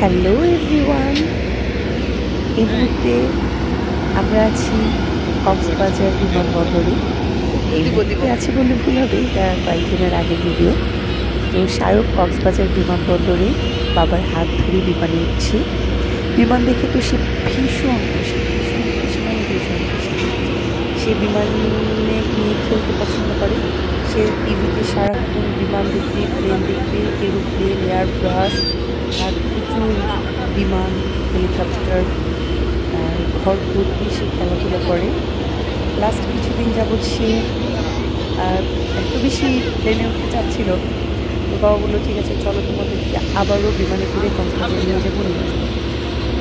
Hello everyone, এই মুহূর্তে আমরা আছি কক্সবাজার বিমানবন্দরে। এই মুহূর্তে আছি বললে ভুল হবে, এটা কয়েকদিনের আগের ভিডিও। তো শায়ক কক্সবাজার বিমানবন্দরে বাবার হাত ধরে বিমানে উঠছি। বিমান দেখে তো সে ভীষণ খুশি, ভীষণ খুশি, মানে ভীষণ খুশি। সে বিমানে নিয়ে খেলতে পছন্দ করে। সে টিভিতে সারাক্ষণ বিমান দেখতে, প্লেন দেখতে, এরোপ্লেন, এয়ারবাস আর প্রচুর বিমান, হেলিকপ্টার, ঘর ভর্তি সে খেলাধুলা করে। লাস্ট কিছুদিন যাবৎ সে এত বেশি প্লেনে উঠতে চাচ্ছিল, তো বাবা বললো ঠিক আছে চলো তোমাদেরকে আবারও বিমানে করে কক্সবাজার নিয়ে যাবো।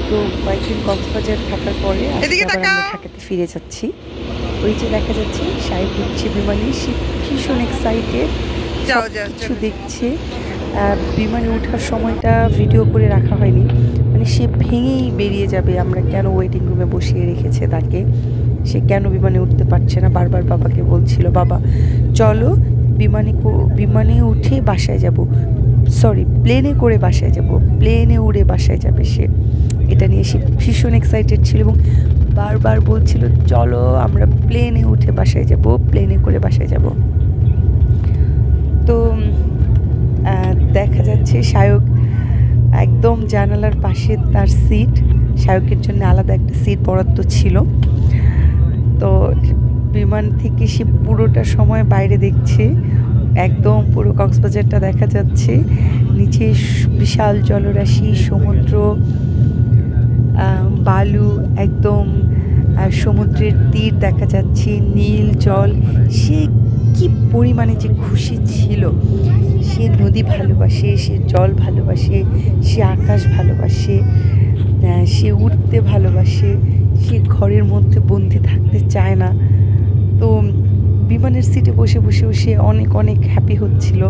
তো কয়েকদিন কক্সবাজার থাকার পরে আমরা ঢাকাতে ফিরে যাচ্ছি। ওই যে দেখা যাচ্ছে শায়ক উঠছে বিমানে, সে ভীষণ এক্সাইটেড, কিছু দেখছে। বিমানে ওঠার সময়টা ভিডিও করে রাখা হয়নি, মানে সে ভেঙেই বেরিয়ে যাবে। আমরা কেন ওয়েটিং রুমে বসিয়ে রেখেছে তাকে, সে কেন বিমানে উঠতে পারছে না। বারবার বাবাকে বলছিল বাবা চলো বিমানে উঠে বাসায় যাব, সরি প্লেনে করে বাসায় যাব, প্লেনে উড়ে বাসায় যাবে সে। এটা নিয়ে সে ভীষণ এক্সাইটেড ছিল এবং বারবার বলছিল চলো আমরা প্লেনে উঠে বাসায় যাব, প্লেনে করে বাসায় যাব। তো দেখা যাচ্ছে শায়ক একদম জানালার পাশে তার সিট, শায়কের জন্য আলাদা একটা সিট বরাদ্দ ছিল। তো বিমান থেকে সে পুরোটা সময় বাইরে দেখছে, একদম পুরো কক্সবাজারটা দেখা যাচ্ছে। নিচে বিশাল জলরাশি, সমুদ্র, বালু, একদম সমুদ্রের তীর দেখা যাচ্ছে, নীল জল। সে কি পরিমাণে যে খুশি ছিল। সে নদী ভালোবাসে, সে জল ভালোবাসে, সে আকাশ ভালোবাসে, সে উঠতে ভালোবাসে, সে ঘরের মধ্যে বন্দি থাকতে চায় না। তো বিমানের সিটে বসে বসেও সে অনেক অনেক হ্যাপি হচ্ছিল,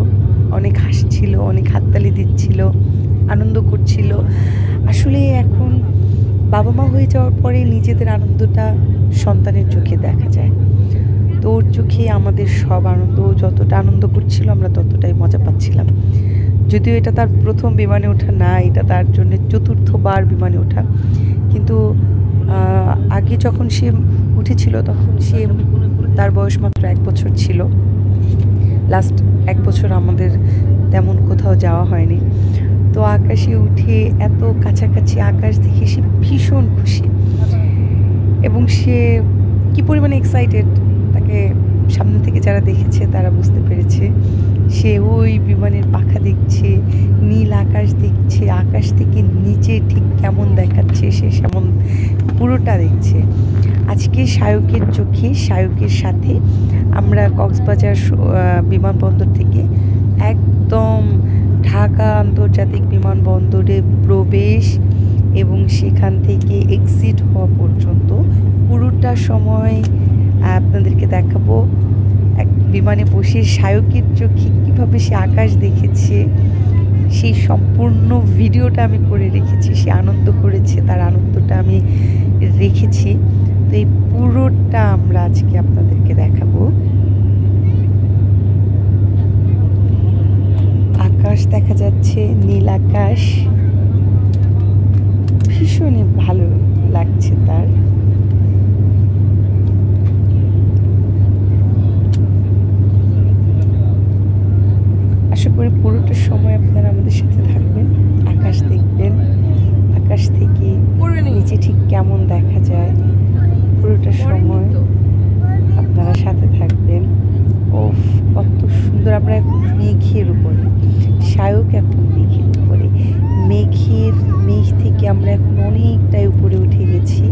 অনেক হাসছিল, অনেক হাততালি দিচ্ছিল, আনন্দ করছিল। আসলে এখন বাবা মা হয়ে যাওয়ার পরে নিজেদের আনন্দটা সন্তানের চোখে দেখা যায়। তো ওর চোখে আমাদের সব আনন্দ, যতটা আনন্দ করছিল আমরা ততটাই মজা পাচ্ছিলাম। যদিও এটা তার প্রথম বিমানে ওঠা না, এটা তার জন্য চতুর্থবার বিমানে ওঠা। কিন্তু আগে যখন সে উঠেছিল তখন তার বয়স মাত্র 1 বছর ছিল। লাস্ট 1 বছর আমাদের তেমন কোথাও যাওয়া হয়নি। তো আকাশে উঠে এত কাছাকাছি আকাশ দেখে সে ভীষণ খুশি এবং সে কী পরিমাণে এক্সাইটেড তাকে সামনে থেকে যারা দেখেছে তারা বুঝতে পেরেছে। সে ওই বিমানের পাখা দেখছে, নীল আকাশ দেখছে, আকাশ থেকে নিচে ঠিক কেমন দেখাচ্ছে সে সেমন পুরোটা দেখছে। আজকে শায়কের চোখে, শায়কের সাথে আমরা কক্সবাজার বিমানবন্দর থেকে একদম ঢাকা আন্তর্জাতিক বিমানবন্দরে প্রবেশ এবং সেখান থেকে এক্সিট হওয়া পর্যন্ত পুরোটা সময় আপনাদেরকে দেখাবো। এক বিমানে বসে শায়কের চোখে কীভাবে সে আকাশ দেখেছে সেই সম্পূর্ণ ভিডিওটা আমি করে রেখেছি। সে আনন্দ করেছে, তার আনন্দটা আমি রেখেছি। তো এই পুরোটা আমরা আজকে আপনাদেরকে দেখাবো। আকাশ দেখা যাচ্ছে, নীল আকাশ, ভীষণই ভালো লাগছে তার। আশা করি পুরোটা সময় আপনারা আমাদের সাথে থাকবেন, আকাশ দেখবেন, আকাশ থেকে নিচে ঠিক কেমন দেখা যায় পুরোটা সময় আপনারা সাথে থাকবেন। ওফ কত সুন্দর! আমরা এখন মেঘের উপরে, শায়ক এখন মেঘের উপরে, মেঘ থেকে আমরা এখন অনেকটাই উপরে উঠে গেছি।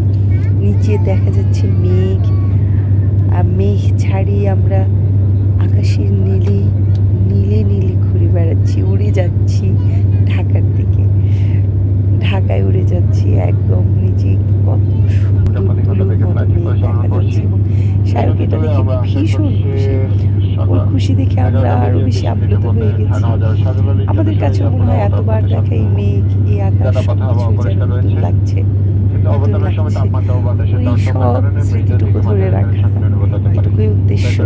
নিচে দেখা যাচ্ছে মেঘ, মেঘ ছাড়িয়ে আমরা আকাশের নীলে ঘুরে বেড়াচ্ছি, উড়ে যাচ্ছি ঢাকার দিকে, ঢাকায় উড়ে যাচ্ছি একদম নিচে। কত সুন্দর দেখা যাচ্ছে এবং শায়ক এটা দেখে ভীষণ খুশি। ওর খুশি দেখে আমরা আরো বেশি আপ্লুত হয়ে গেছি। আমাদের কাছে মনে হয় এতবার দেখা এই মেঘ, এই আকাশ সবকিছু যেন নতুন লাগছে। নতুন লাগছে। ওই সব স্মৃতিটুকু ধরে রাখা, এটুকুই উদ্দেশ্য। কি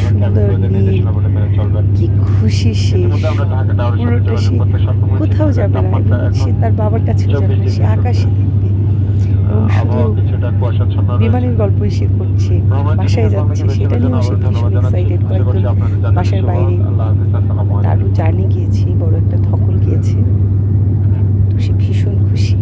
সুন্দর নীল, কি খুশি সে, পুরোটা সে কোথাও যাবে না এবং সে তার বাবার কাছেও যাবে না, সে আকাশে দেখবে এবং শুধু বিমানের গল্পই সে করছে, বাসায় যাচ্ছে সেটা নিয়েও সে ভীষণ এক্সাইটেড। কয়েকদিন বাসার বাইরে তারও জার্নি গিয়েছি, বড় একটা ধকল গিয়েছে, তো সে ভীষণ খুশি।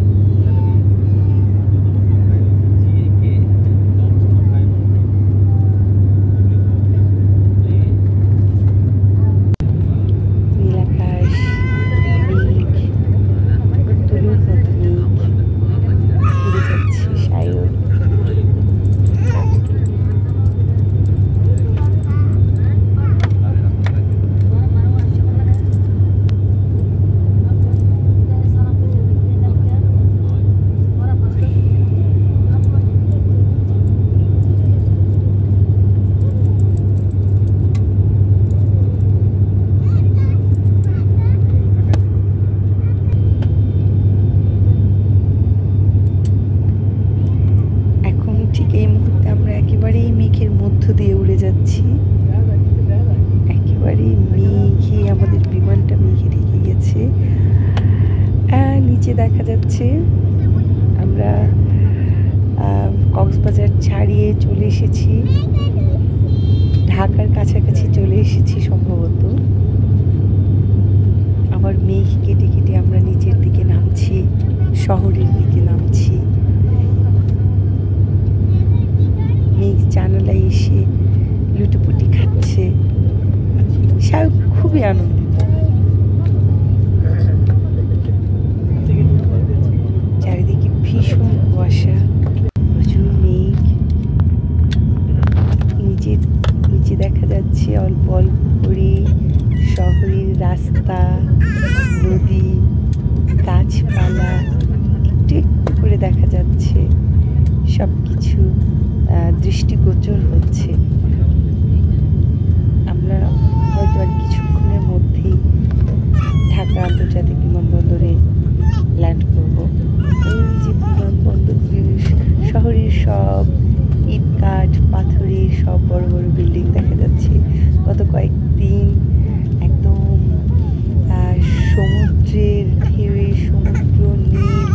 একেবারেই মেঘের মধ্য দিয়ে উড়ে যাচ্ছি, একেবারেই মেঘে আমাদের বিমানটা মেঘে ঢেকে গেছে। নিচে দেখা যাচ্ছে আমরা কক্সবাজার ছাড়িয়ে চলে এসেছি, ঢাকার কাছাকাছি চলে এসেছি সম্ভবত। আবার মেঘ কেটে কেটে আমরা নিচের দিকে নামছি, শহরের দিকে নামছি। মেঘ জানালায় এসে লুটোপুটি খাচ্ছে, শায়ক খুবই আনন্দিত। চারিদিকে ভীষণ কুয়াশা, প্রচুর মেঘ। নিচে দেখা যাচ্ছে অল্প অল্প করে শহরের রাস্তা, নদী, গাছপালা একটু একটু করে দেখা যাচ্ছে, সব কিছু দৃষ্টিগোচর হচ্ছে। আমরা হয়তো আর কিছুক্ষণের মধ্যেই ঢাকা আন্তর্জাতিক বিমানবন্দরে ল্যান্ড করব। ওই যে বিমানবন্দর, শহরের সব ইটকাঠ পাথরের সব বড় বড় বিল্ডিং দেখা যাচ্ছে। গত কয়েকদিন একদম সমুদ্রের ঢেউয়ে, সমুদ্র, নীল,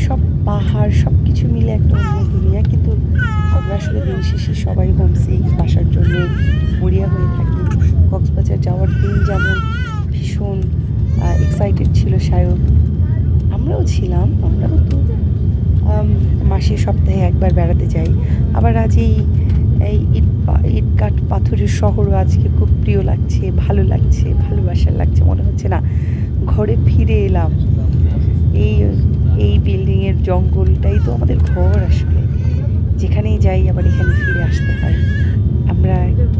সব পাহাড়, সব কিছু মিলে একটা অন্য দুনিয়া। কিন্তু আমরা আসলে দিন শেষে সবাই হোমসিক, বাসার জন্য মরিয়া হয়ে থাকি। কক্সবাজার যাওয়ার দিন যেমন ভীষণ এক্সাইটেড ছিল শায়ক, আমরাও ছিলাম। আমরাও তো মাসে সপ্তাহে একবার বেড়াতে যাই। আবার আজ এই ইটকাঠ পাথরের শহরও আজকে খুব প্রিয় লাগছে, ভালো লাগছে, ভালোবাসার লাগছে। মনে হচ্ছে না ঘরে ফিরে এলাম। এই বিল্ডিংয়ের জঙ্গলটাই তো আমাদের ঘর আসলে, যেখানেই যাই আবার এখানে ফিরে আসতে হয়। আমরা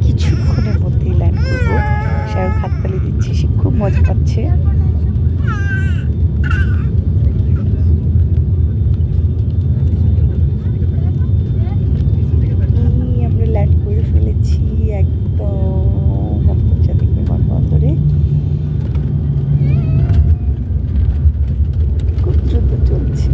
কিছুক্ষণের মধ্যেই ল্যান্ড করবো। শায়ক হাততালি দিচ্ছে, সে খুব মজা পাচ্ছে। আমরা ল্যান্ড করে ফেলেছি একদম আন্তর্জাতিক বিমানবন্দরে। খুব দ্রুত চলছে।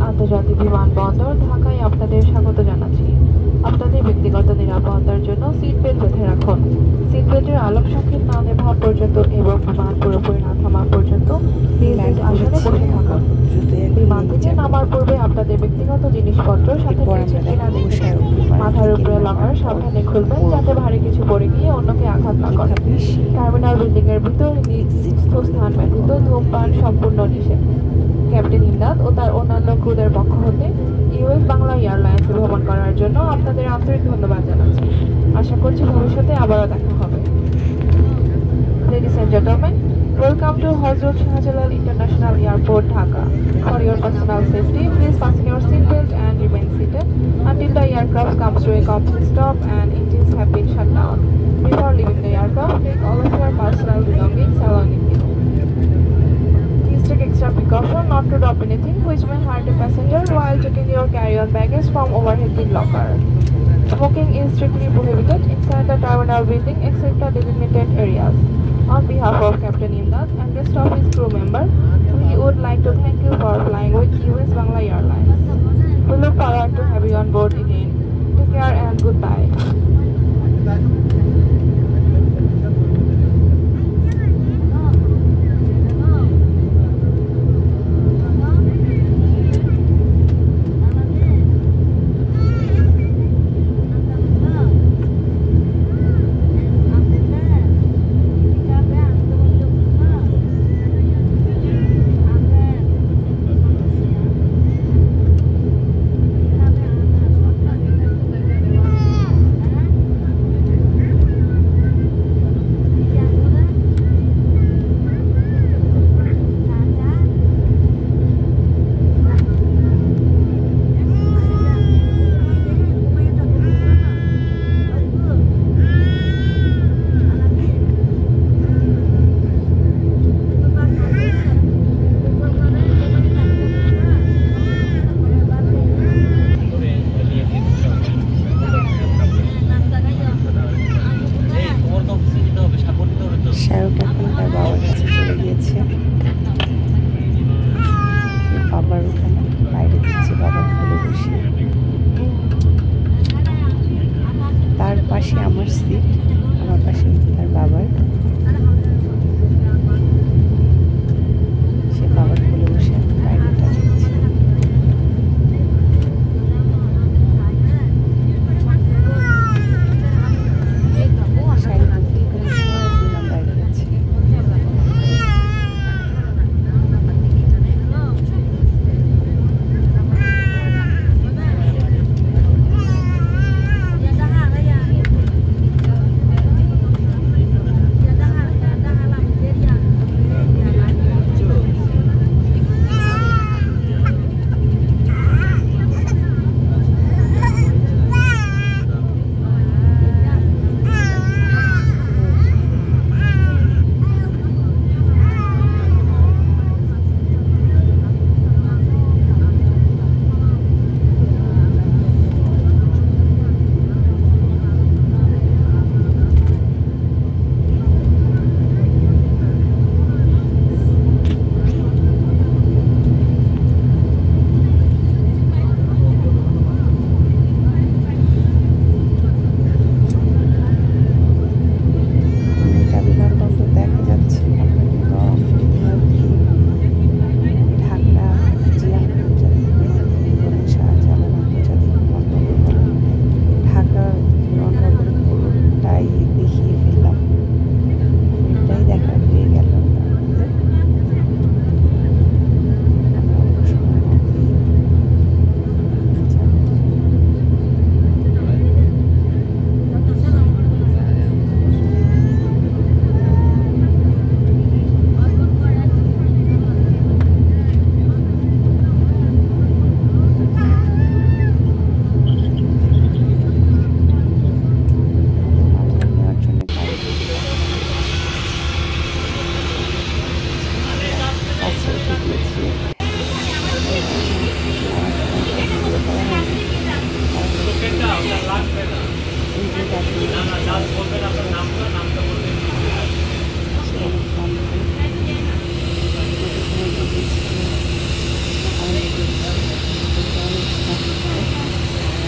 আন্তর্জাতিক বিমানবন্দর ঢাকায় আপনাদের স্বাগত জানাচ্ছি। আপনাদের ব্যক্তিগত নিরাপত্তার জন্য সিট বেল্ট বেঁধে রাখুন। সিট বেল্টের আলোক সংকেত না নেভা পর্যন্ত এবং বিমান পুরোপুরি না থামা পর্যন্ত নিজ আসনে বসে থাকুন। বিমান থেকে নামার পূর্বে আপনাদের ব্যক্তিগত জিনিসপত্র সাথে নিয়েছেন কিনা দেখে নিন। মাথার উপরে লকার সাবধানে খুলবেন যাতে ভারী কিছু পড়ে গিয়ে অন্যকে আঘাত না করে। টার্মিনাল বিল্ডিং এর ভিতর নির্দিষ্ট স্থান ব্যতীত ধূমপান সম্পূর্ণ নিষেধ। ক্যাপ্টেন ইমদাদ ও তার অন্যান্য ক্রুদের পক্ষ হতে ইউএস বাংলা এয়ারলাইন্স ভ্রমণ করার দেওয়ার জন্য আপনাদের আন্তরিক ধন্যবাদ জানাচ্ছি। আশা করছি ভবিষ্যতে আবারও দেখা হবে। Ladies and gentlemen, welcome to Hazrat Shahjalal International Airport, Dhaka. For your personal safety, please fasten your seatbelt and remain seated until the aircraft comes to a complete stop and engines have been shut down. Before leaving the aircraft, take all of your personal belongings along with you. Please take extra precaution not to drop anything which may hurt a passenger while taking your carry-on baggage from overhead bin locker. Smoking is strictly prohibited inside the terminal building except the designated areas. On behalf of Captain Imdad and rest of his crew member, we would like to thank you for flying with US Bangla Airlines. We look forward to have you on board again. Take care and goodbye. Shahrukh এখন তার বাবার কাছে চলে গিয়েছে। বাবার ওখানে বাইরে দিচ্ছে, বাবার কোলে বসিয়ে। তার পাশে আমার সিট, আমার পাশে তার বাবার। সে বাবার কোলে বসে বাইরেটা দেখছে।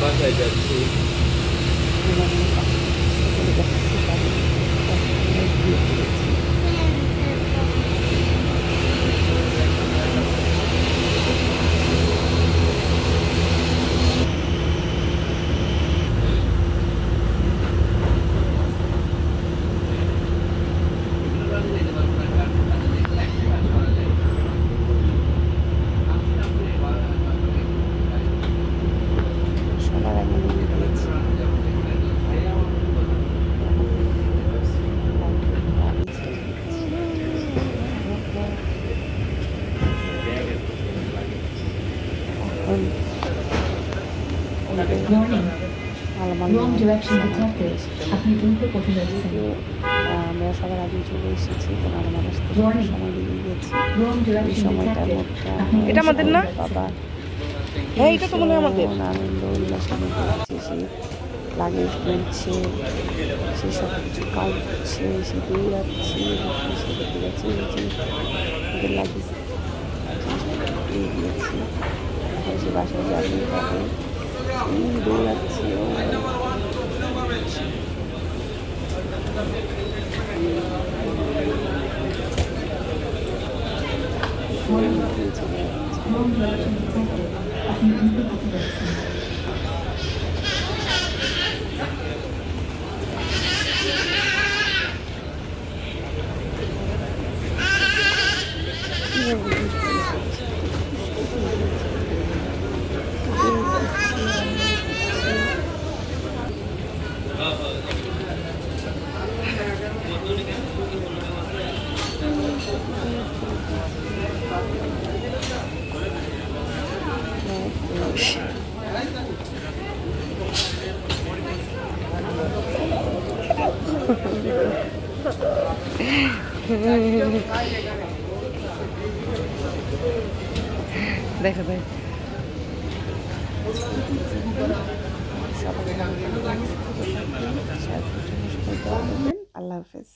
বাসায় যাচ্ছি। সবার আগে আমাদের মালামাল আপনি দ্রুত কোথায় যাচ্ছেন? আমরা সবার আগে চলে এসেছি, তো মালামাল আসতে সময় লেগে গেছে। এই সময়টার মধ্যে এটা আমাদের না? বাবা হ্যাঁ, এটা তো মনে হয় আমাদের। আনন্দ উল্লাসের মধ্যে আছে। সে লাগেজ তুলছে, সে সব কিছু কাটছে, সে দৌড়াচ্ছে, সে দেখতে যাচ্ছে যে ওদের লাগেজ দিয়ে দিয়েছে, সে বাসায় যাবে তাকে দৌড়াচ্ছে। দেখো দেখ সবাই আল্লাহ হাফেজ।